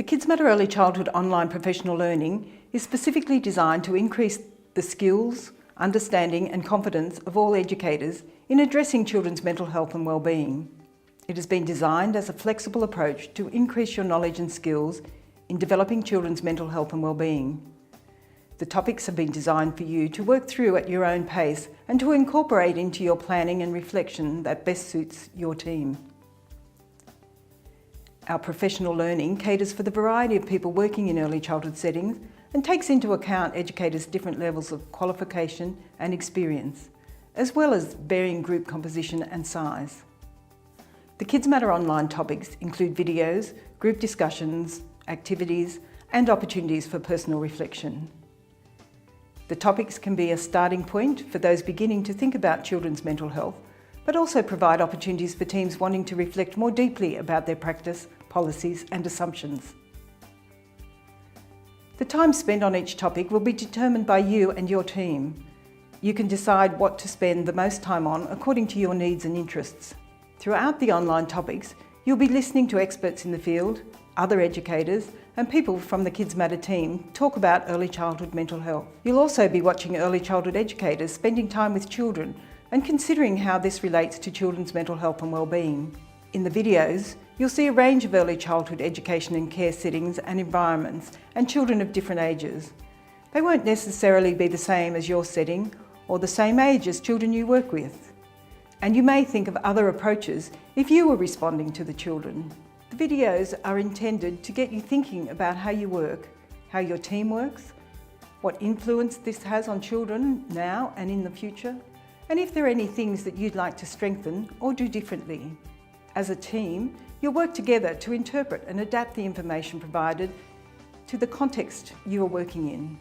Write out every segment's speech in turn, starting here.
The KidsMatter Early Childhood Online Professional Learning is specifically designed to increase the skills, understanding and confidence of all educators in addressing children's mental health and wellbeing. It has been designed as a flexible approach to increase your knowledge and skills in developing children's mental health and wellbeing. The topics have been designed for you to work through at your own pace and to incorporate into your planning and reflection that best suits your team. Our professional learning caters for the variety of people working in early childhood settings and takes into account educators' different levels of qualification and experience, as well as varying group composition and size. The KidsMatter online topics include videos, group discussions, activities, and opportunities for personal reflection. The topics can be a starting point for those beginning to think about children's mental health, but also provide opportunities for teams wanting to reflect more deeply about their practice, policies and assumptions. The time spent on each topic will be determined by you and your team. You can decide what to spend the most time on according to your needs and interests. Throughout the online topics, you'll be listening to experts in the field, other educators and people from the KidsMatter team talk about early childhood mental health. You'll also be watching early childhood educators spending time with children and considering how this relates to children's mental health and wellbeing. In the videos, you'll see a range of early childhood education and care settings and environments and children of different ages. They won't necessarily be the same as your setting or the same age as children you work with. And you may think of other approaches if you were responding to the children. The videos are intended to get you thinking about how you work, how your team works, what influence this has on children now and in the future, and if there are any things that you'd like to strengthen or do differently. As a team, you'll work together to interpret and adapt the information provided to the context you are working in.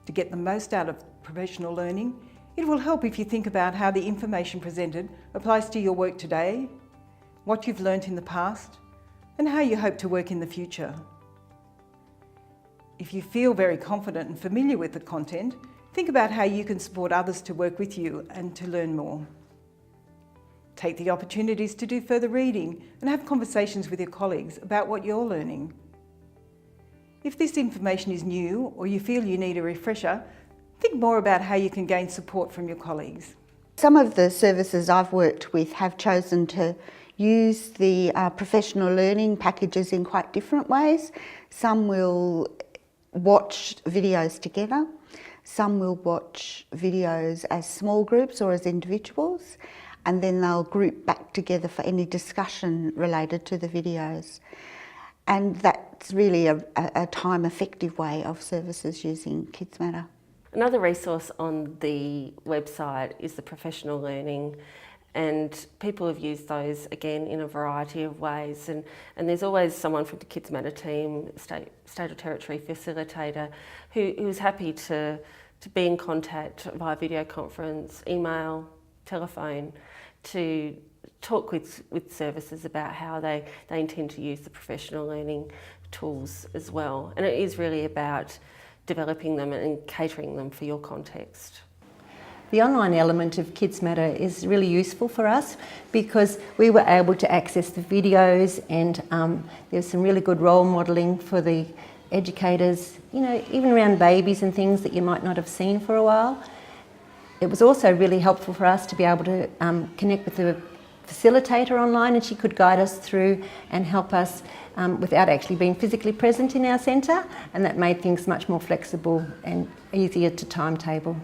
To get the most out of professional learning, it will help if you think about how the information presented applies to your work today, what you've learnt in the past, and how you hope to work in the future. If you feel very confident and familiar with the content, think about how you can support others to work with you and to learn more. Take the opportunities to do further reading and have conversations with your colleagues about what you're learning. If this information is new or you feel you need a refresher, think more about how you can gain support from your colleagues. Some of the services I've worked with have chosen to use the professional learning packages in quite different ways. Some will watch videos together. Some will watch videos as small groups or as individuals, and then they'll group back together for any discussion related to the videos. And that's really a time-effective way of services using KidsMatter. Another resource on the website is the professional learning, and people have used those again in a variety of ways, and there's always someone from the KidsMatter team, state or territory facilitator, who's happy to be in contact via video conference, email, telephone, to talk with services about how they intend to use the professional learning tools as well. And it is really about developing them and catering them for your context. The online element of KidsMatter is really useful for us because we were able to access the videos, and there's some really good role modelling for the educators, you know, even around babies and things that you might not have seen for a while. It was also really helpful for us to be able to connect with the facilitator online, and she could guide us through and help us without actually being physically present in our centre, and that made things much more flexible and easier to timetable.